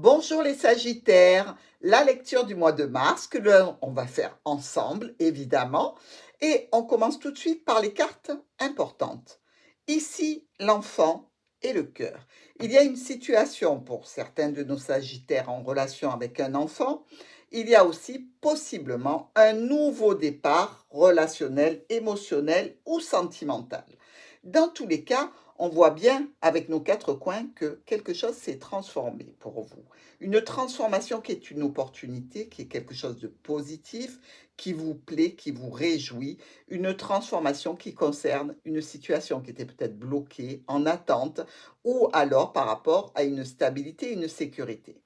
Bonjour les Sagittaires, la lecture du mois de mars que on va faire ensemble évidemment et on commence tout de suite par les cartes importantes. Ici, l'enfant et le cœur. Il y a une situation pour certains de nos Sagittaires en relation avec un enfant. Il y a aussi possiblement un nouveau départ relationnel, émotionnel ou sentimental. Dans tous les cas, on voit bien avec nos quatre coins que quelque chose s'est transformé pour vous. Une transformation qui est une opportunité, qui est quelque chose de positif, qui vous plaît, qui vous réjouit. Une transformation qui concerne une situation qui était peut-être bloquée, en attente, ou alors par rapport à une stabilité, une sécurité.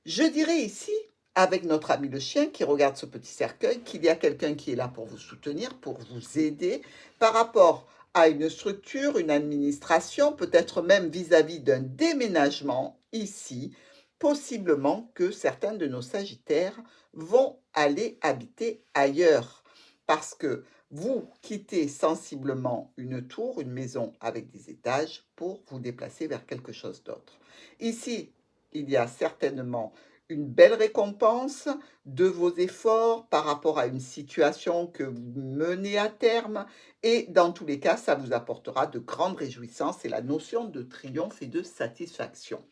Je dirais ici, avec notre ami le chien qui regarde ce petit cercueil, qu'il y a quelqu'un qui est là pour vous soutenir, pour vous aider par rapport à une structure, une administration, peut-être même vis-à-vis d'un déménagement ici, possiblement que certains de nos Sagittaires vont aller habiter ailleurs parce que vous quittez sensiblement une tour, une maison avec des étages pour vous déplacer vers quelque chose d'autre. Ici, il y a certainement une belle récompense de vos efforts par rapport à une situation que vous menez à terme et dans tous les cas, ça vous apportera de grandes réjouissances et la notion de triomphe et de satisfaction.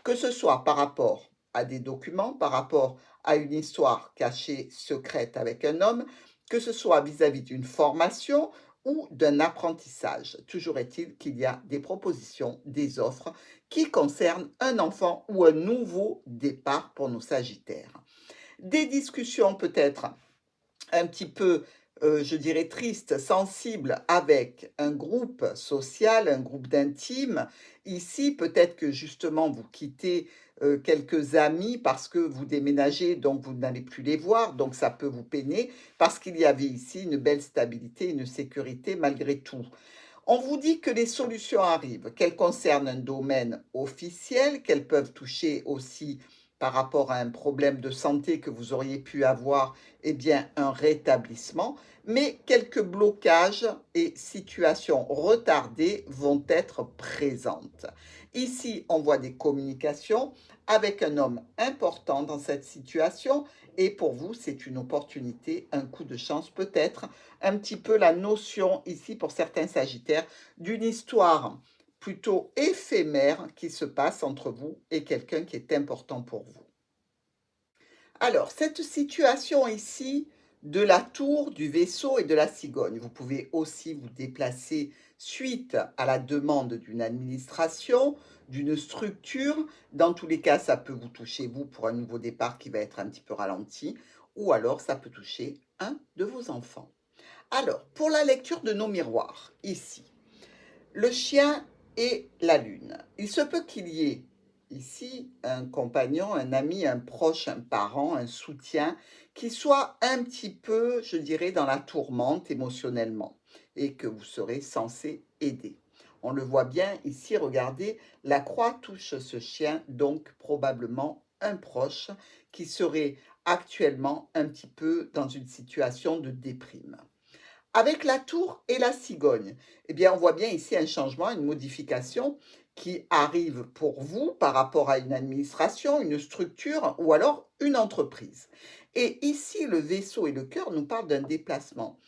Que ce soit par rapport à des documents, par rapport à une histoire cachée, secrète avec un homme, que ce soit vis-à-vis d'une formation ou d'un apprentissage. Toujours est-il qu'il y a des propositions, des offres qui concernent un enfant ou un nouveau départ pour nos Sagittaires. Des discussions peut-être un petit peu, je dirais triste, sensible avec un groupe social, un groupe d'intimes. Ici, peut-être que justement vous quittez, quelques amis parce que vous déménagez, donc vous n'allez plus les voir, donc ça peut vous peiner parce qu'il y avait ici une belle stabilité, une sécurité malgré tout. On vous dit que les solutions arrivent, qu'elles concernent un domaine officiel, qu'elles peuvent toucher aussi par rapport à un problème de santé que vous auriez pu avoir, eh bien, un rétablissement, mais quelques blocages et situations retardées vont être présentes. Ici, on voit des communications avec un homme important dans cette situation et pour vous, c'est une opportunité, un coup de chance peut-être, un petit peu la notion ici pour certains Sagittaires d'une histoire plutôt éphémère qui se passe entre vous et quelqu'un qui est important pour vous. Alors, cette situation ici de la tour, du vaisseau et de la cigogne, vous pouvez aussi vous déplacer suite à la demande d'une administration, d'une structure. Dans tous les cas, ça peut vous toucher, vous, pour un nouveau départ qui va être un petit peu ralenti, ou alors ça peut toucher un de vos enfants. Alors, pour la lecture de nos miroirs, ici, le chien et la lune. Il se peut qu'il y ait ici un compagnon, un ami, un proche, un parent, un soutien qui soit un petit peu, je dirais, dans la tourmente émotionnellement et que vous serez censé aider. On le voit bien ici, regardez, la croix touche ce chien, donc probablement un proche qui serait actuellement un petit peu dans une situation de déprime. Avec la tour et la cigogne, eh bien, on voit bien ici un changement, une modification qui arrive pour vous par rapport à une administration, une structure ou alors une entreprise. Et ici, le vaisseau et le cœur nous parlent d'un déplacement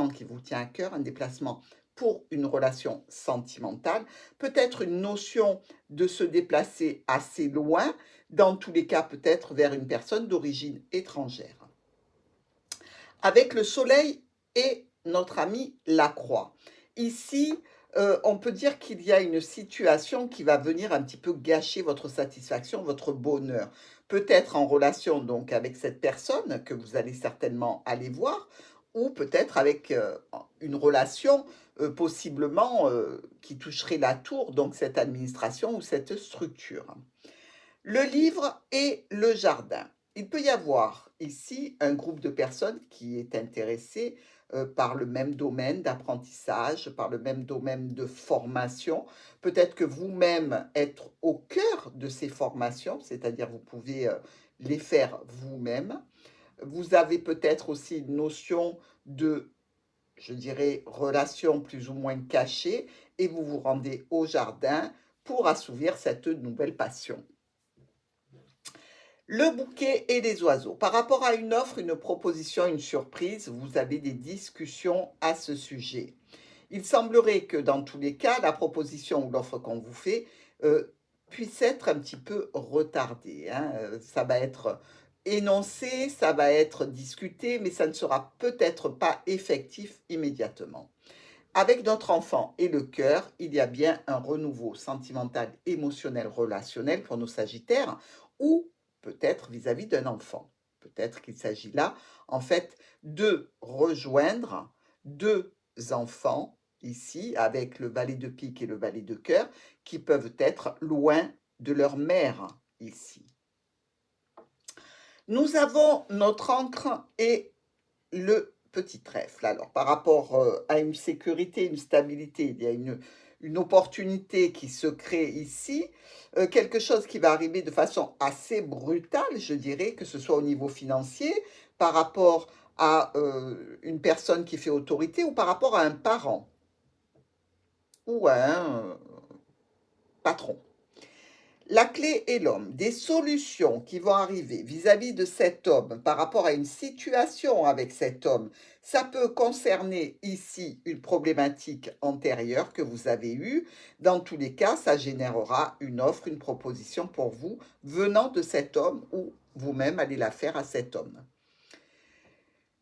qui vous tient à cœur, un déplacement pour une relation sentimentale, peut-être une notion de se déplacer assez loin, dans tous les cas peut-être vers une personne d'origine étrangère. Avec le soleil et notre ami la croix. Ici, on peut dire qu'il y a une situation qui va venir un petit peu gâcher votre satisfaction, votre bonheur. Peut-être en relation donc avec cette personne que vous allez certainement aller voir, ou peut-être avec une relation possiblement qui toucherait la tour, donc cette administration ou cette structure. Le livre et le jardin. Il peut y avoir ici un groupe de personnes qui est intéressé par le même domaine d'apprentissage, par le même domaine de formation. Peut-être que vous-même être au cœur de ces formations, c'est-à-dire vous pouvez les faire vous-même. Vous avez peut-être aussi une notion de, je dirais, relation plus ou moins cachée et vous vous rendez au jardin pour assouvir cette nouvelle passion. Le bouquet et les oiseaux. Par rapport à une offre, une proposition, une surprise, vous avez des discussions à ce sujet. Il semblerait que dans tous les cas, la proposition ou l'offre qu'on vous fait puisse être un petit peu retardée, hein. Ça va être énoncé, ça va être discuté, mais ça ne sera peut-être pas effectif immédiatement. Avec notre enfant et le cœur, il y a bien un renouveau sentimental, émotionnel, relationnel pour nos Sagittaires, ou peut-être vis-à-vis d'un enfant. Peut-être qu'il s'agit là, en fait, de rejoindre deux enfants, ici, avec le valet de pique et le valet de cœur, qui peuvent être loin de leur mère, ici. Nous avons notre ancre et le petit trèfle. Alors, par rapport à une sécurité, une stabilité, il y a une opportunité qui se crée ici, quelque chose qui va arriver de façon assez brutale, je dirais, que ce soit au niveau financier, par rapport à une personne qui fait autorité ou par rapport à un parent ou à un patron. La clé est l'homme. Des solutions qui vont arriver vis-à-vis de cet homme par rapport à une situation avec cet homme, ça peut concerner ici une problématique antérieure que vous avez eue. Dans tous les cas, ça générera une offre, une proposition pour vous venant de cet homme ou vous-même allez la faire à cet homme.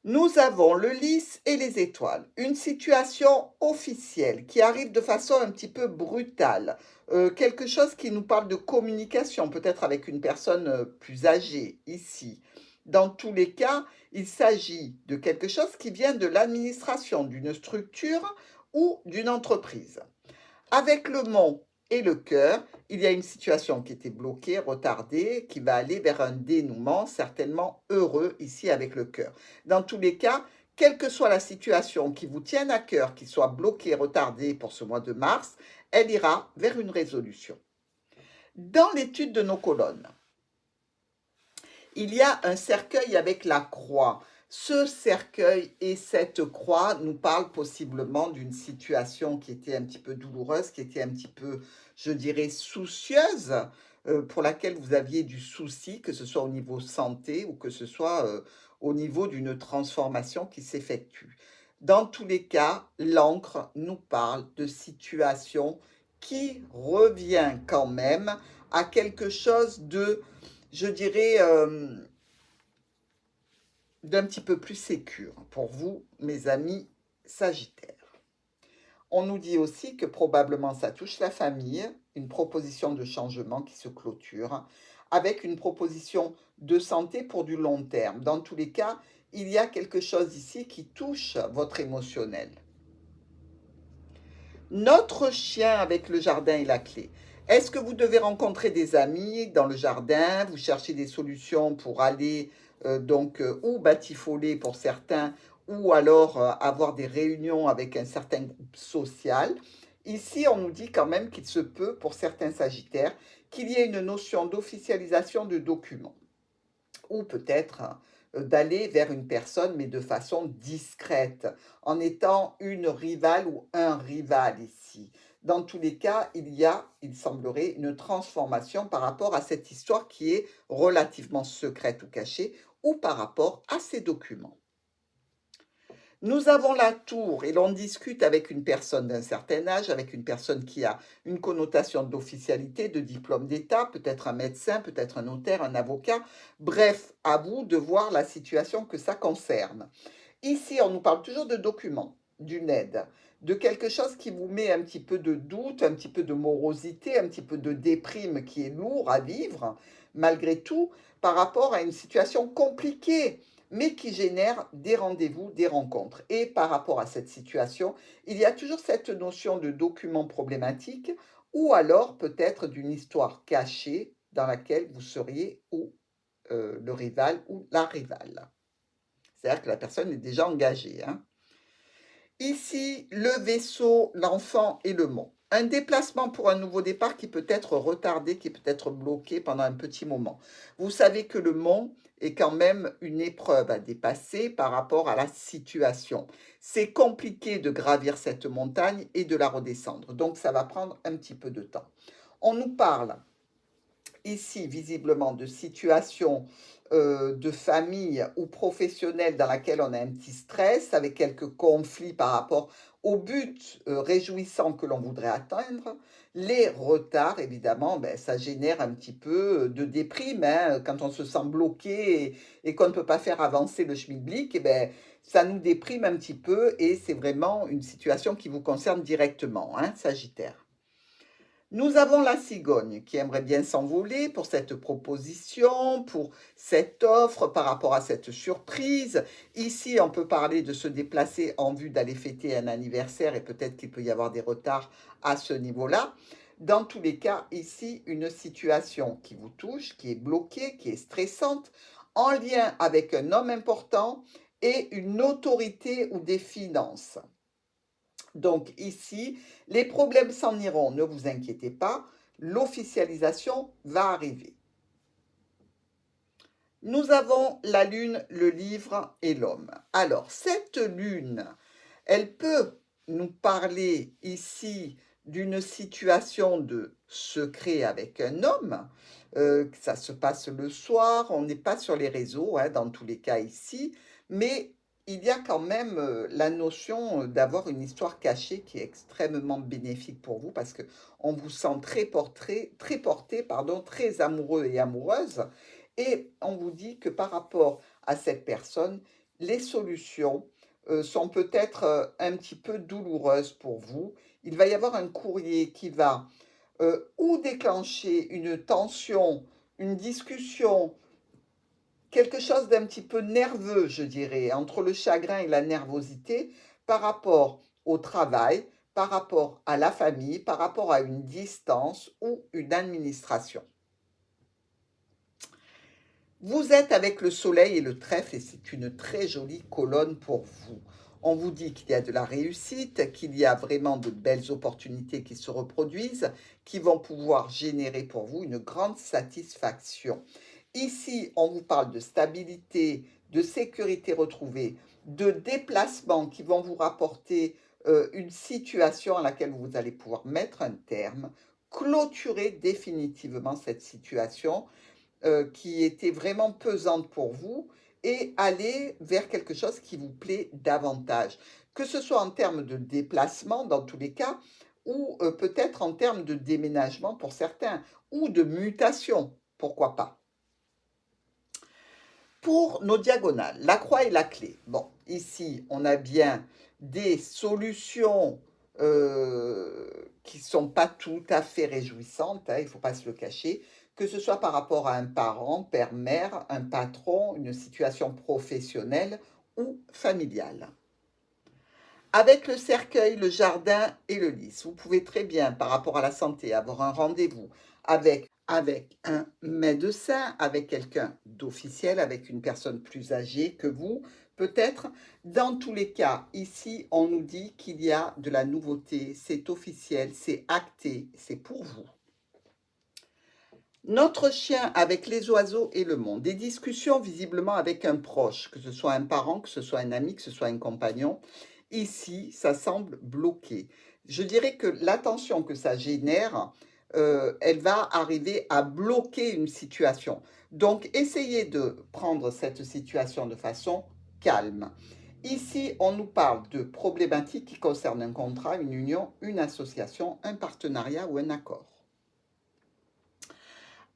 Nous avons le lys et les étoiles, une situation officielle qui arrive de façon un petit peu brutale, quelque chose qui nous parle de communication, peut-être avec une personne plus âgée ici. Dans tous les cas, il s'agit de quelque chose qui vient de l'administration, d'une structure ou d'une entreprise. Avec le mont et le cœur, il y a une situation qui était bloquée, retardée, qui va aller vers un dénouement certainement heureux ici avec le cœur. Dans tous les cas, quelle que soit la situation qui vous tienne à cœur, qui soit bloquée, retardée pour ce mois de mars, elle ira vers une résolution. Dans l'étude de nos colonnes, il y a un cercueil avec la croix. Ce cercueil et cette croix nous parlent possiblement d'une situation qui était un petit peu douloureuse, qui était un petit peu, je dirais, soucieuse, pour laquelle vous aviez du souci, que ce soit au niveau santé ou que ce soit au niveau d'une transformation qui s'effectue. Dans tous les cas, l'encre nous parle de situation qui revient quand même à quelque chose de, je dirais, d'un petit peu plus sécure pour vous, mes amis Sagittaires. On nous dit aussi que probablement ça touche la famille, une proposition de changement qui se clôture, avec une proposition de santé pour du long terme. Dans tous les cas, il y a quelque chose ici qui touche votre émotionnel. Notre chien avec le jardin et la clé. Est-ce que vous devez rencontrer des amis dans le jardin? Vous cherchez des solutions pour aller ou batifoler pour certains, ou alors avoir des réunions avec un certain groupe social. Ici, on nous dit quand même qu'il se peut, pour certains Sagittaires, qu'il y ait une notion d'officialisation de documents. Ou peut-être d'aller vers une personne, mais de façon discrète, en étant une rivale ou un rival ici. Dans tous les cas, il y a, il semblerait, une transformation par rapport à cette histoire qui est relativement secrète ou cachée, ou par rapport à ces documents. Nous avons la tour et l'on discute avec une personne d'un certain âge, avec une personne qui a une connotation d'officialité, de diplôme d'État, peut-être un médecin, peut-être un notaire, un avocat. Bref, à vous de voir la situation que ça concerne. Ici, on nous parle toujours de documents, d'une aide, de quelque chose qui vous met un petit peu de doute, un petit peu de morosité, un petit peu de déprime qui est lourd à vivre, malgré tout, par rapport à une situation compliquée, mais qui génère des rendez-vous, des rencontres. Et par rapport à cette situation, il y a toujours cette notion de document problématique ou alors peut-être d'une histoire cachée dans laquelle vous seriez ou le rival ou la rivale. C'est-à-dire que la personne est déjà engagée, hein. Ici, le vaisseau, l'enfant et le mont. Un déplacement pour un nouveau départ qui peut être retardé, qui peut être bloqué pendant un petit moment. Vous savez que le mont est quand même une épreuve à dépasser par rapport à la situation. C'est compliqué de gravir cette montagne et de la redescendre. Donc, ça va prendre un petit peu de temps. On nous parle ici visiblement de situation de famille ou professionnelle dans laquelle on a un petit stress, avec quelques conflits par rapport au but réjouissant que l'on voudrait atteindre. Les retards, évidemment, ben, ça génère un petit peu de déprime, hein, quand on se sent bloqué et qu'on ne peut pas faire avancer le schmilblick, eh ben, ça nous déprime un petit peu et c'est vraiment une situation qui vous concerne directement, hein, Sagittaire. Nous avons la cigogne qui aimerait bien s'envoler pour cette proposition, pour cette offre par rapport à cette surprise. Ici, on peut parler de se déplacer en vue d'aller fêter un anniversaire et peut-être qu'il peut y avoir des retards à ce niveau-là. Dans tous les cas, ici, une situation qui vous touche, qui est bloquée, qui est stressante, en lien avec un homme important et une autorité ou des finances. Donc ici, les problèmes s'en iront, ne vous inquiétez pas, l'officialisation va arriver. Nous avons la lune, le livre et l'homme. Alors, cette lune, elle peut nous parler ici d'une situation de secret avec un homme. Ça se passe le soir, on n'est pas sur les réseaux, hein, dans tous les cas ici, mais il y a quand même la notion d'avoir une histoire cachée qui est extrêmement bénéfique pour vous parce que on vous sent très porté, pardon, très amoureux et amoureuse. Et on vous dit que par rapport à cette personne, les solutions sont peut-être un petit peu douloureuses pour vous. Il va y avoir un courrier qui va ou déclencher une tension, une discussion, quelque chose d'un petit peu nerveux, je dirais, entre le chagrin et la nervosité par rapport au travail, par rapport à la famille, par rapport à une distance ou une administration. Vous êtes avec le soleil et le trèfle et c'est une très jolie colonne pour vous. On vous dit qu'il y a de la réussite, qu'il y a vraiment de belles opportunités qui se reproduisent, qui vont pouvoir générer pour vous une grande satisfaction. Ici, on vous parle de stabilité, de sécurité retrouvée, de déplacements qui vont vous rapporter une situation à laquelle vous allez pouvoir mettre un terme, clôturer définitivement cette situation qui était vraiment pesante pour vous et aller vers quelque chose qui vous plaît davantage. Que ce soit en termes de déplacement dans tous les cas, ou peut-être en termes de déménagement pour certains, ou de mutation, pourquoi pas. Pour nos diagonales, la croix et la clé. Bon, ici, on a bien des solutions qui ne sont pas tout à fait réjouissantes, hein, il ne faut pas se le cacher, que ce soit par rapport à un parent, père, mère, un patron, une situation professionnelle ou familiale. Avec le cercueil, le jardin et le lys, vous pouvez très bien, par rapport à la santé, avoir un rendez-vous avec un médecin, avec quelqu'un d'officiel, avec une personne plus âgée que vous, peut-être. Dans tous les cas, ici, on nous dit qu'il y a de la nouveauté, c'est officiel, c'est acté, c'est pour vous. Notre chien avec les oiseaux et le monde. Des discussions visiblement avec un proche, que ce soit un parent, que ce soit un ami, que ce soit un compagnon. Ici, ça semble bloqué. Je dirais que l'attention que ça génère, elle va arriver à bloquer une situation. Donc, essayez de prendre cette situation de façon calme. Ici, on nous parle de problématiques qui concernent un contrat, une union, une association, un partenariat ou un accord.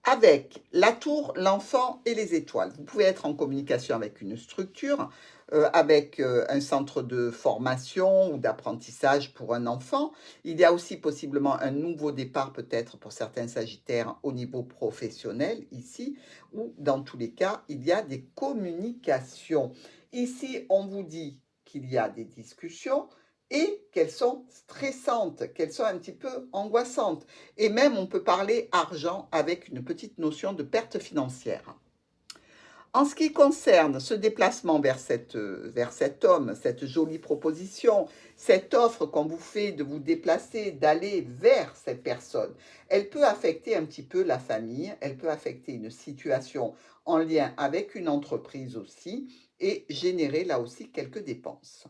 Avec la tour, l'enfant et les étoiles. Vous pouvez être en communication avec une structure, avec un centre de formation ou d'apprentissage pour un enfant. Il y a aussi possiblement un nouveau départ peut-être pour certains sagittaires au niveau professionnel ici, ou dans tous les cas, il y a des communications. Ici, on vous dit qu'il y a des discussions, et qu'elles sont stressantes, qu'elles sont un petit peu angoissantes. Et même, on peut parler argent avec une petite notion de perte financière. En ce qui concerne ce déplacement vers cet homme, cette jolie proposition, cette offre qu'on vous fait de vous déplacer, d'aller vers cette personne, elle peut affecter un petit peu la famille, elle peut affecter une situation en lien avec une entreprise aussi et générer là aussi quelques dépenses.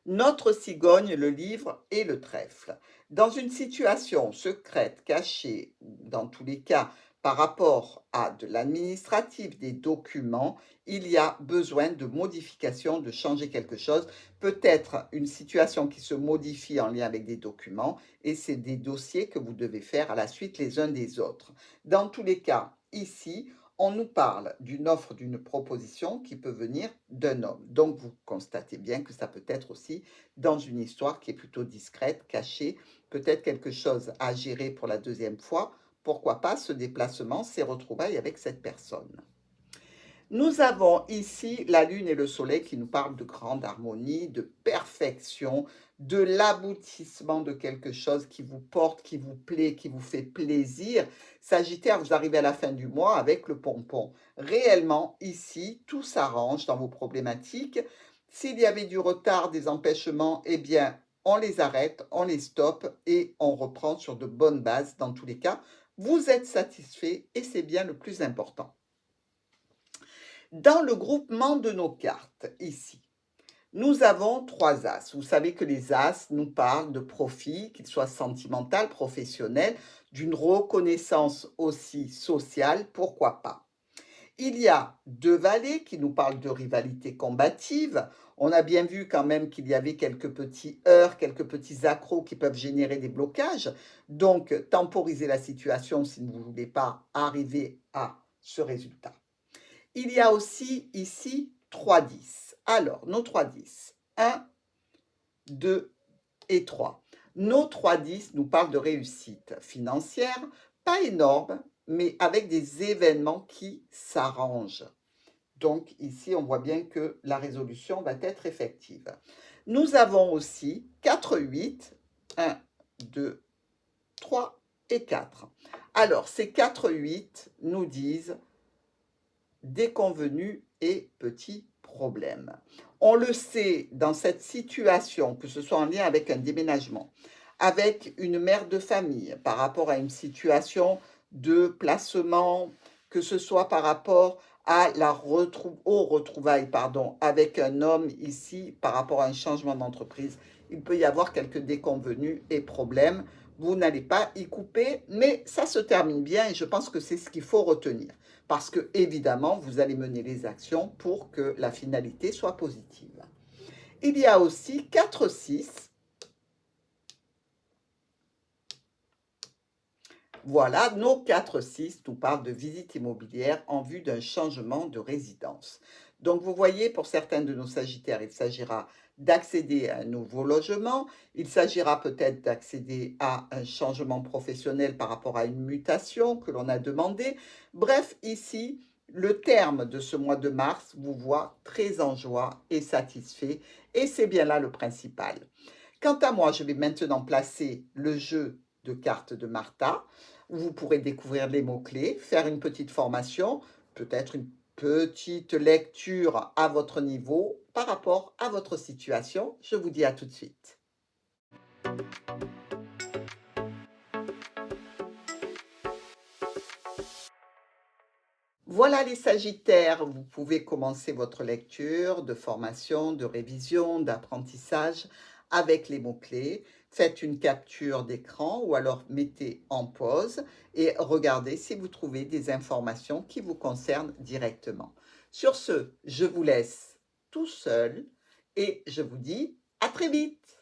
Notre cigogne, le livre et le trèfle. Dans une situation secrète, cachée, ou dans tous les cas par rapport à de l'administratif, des documents, il y a besoin de modification, de changer quelque chose. Peut-être une situation qui se modifie en lien avec des documents et c'est des dossiers que vous devez faire à la suite les uns des autres. Dans tous les cas, ici, on nous parle d'une offre, d'une proposition qui peut venir d'un homme. Donc, vous constatez bien que ça peut être aussi dans une histoire qui est plutôt discrète, cachée, peut-être quelque chose à gérer pour la deuxième fois. Pourquoi pas ce déplacement, ces retrouvailles avec cette personne. Nous avons ici la lune et le soleil qui nous parlent de grande harmonie, de perfection, de l'aboutissement de quelque chose qui vous porte, qui vous plaît, qui vous fait plaisir. Sagittaire, vous arrivez à la fin du mois avec le pompon. Réellement, ici, tout s'arrange dans vos problématiques. S'il y avait du retard, des empêchements, eh bien, on les arrête, on les stoppe et on reprend sur de bonnes bases dans tous les cas. Vous êtes satisfait et c'est bien le plus important. Dans le groupement de nos cartes, ici, nous avons 3 as. Vous savez que les as nous parlent de profit, qu'il soit sentimental, professionnel, d'une reconnaissance aussi sociale, pourquoi pas. Il y a 2 valets qui nous parlent de rivalité combative. On a bien vu quand même qu'il y avait quelques petits heurts, quelques petits accros qui peuvent générer des blocages. Donc, temporisez la situation si vous ne voulez pas arriver à ce résultat. Il y a aussi ici 3 10. Alors, nos 3 10, 1, 2 et 3. Nos 3 10 nous parlent de réussite financière, pas énorme, mais avec des événements qui s'arrangent. Donc ici, on voit bien que la résolution va être effective. Nous avons aussi 4 8, 1, 2, 3 et 4. Alors, ces 4 8 nous disent déconvenus et petits problèmes. On le sait dans cette situation, que ce soit en lien avec un déménagement, avec une mère de famille, par rapport à une situation de placement, que ce soit par rapport à aux retrouvailles avec un homme ici, par rapport à un changement d'entreprise, il peut y avoir quelques déconvenus et problèmes. Vous n'allez pas y couper, mais ça se termine bien et je pense que c'est ce qu'il faut retenir. Parce que, évidemment, vous allez mener les actions pour que la finalité soit positive. Il y a aussi 4 6. Voilà, nos 4 6 nous parlent de visite immobilière en vue d'un changement de résidence. Donc, vous voyez, pour certains de nos Sagittaires, il s'agira d'accéder à un nouveau logement. Il s'agira peut-être d'accéder à un changement professionnel par rapport à une mutation que l'on a demandé. Bref, ici, le terme de ce mois de mars vous voit très en joie et satisfait. Et c'est bien là le principal. Quant à moi, je vais maintenant placer le jeu de cartes de Martha, où vous pourrez découvrir les mots-clés, faire une petite formation, peut-être une petite lecture à votre niveau par rapport à votre situation. Je vous dis à tout de suite. Voilà les Sagittaires, vous pouvez commencer votre lecture de formation, de révision, d'apprentissage avec les mots-clés. Faites une capture d'écran ou alors mettez en pause et regardez si vous trouvez des informations qui vous concernent directement. Sur ce, je vous laisse tout seul et je vous dis à très vite.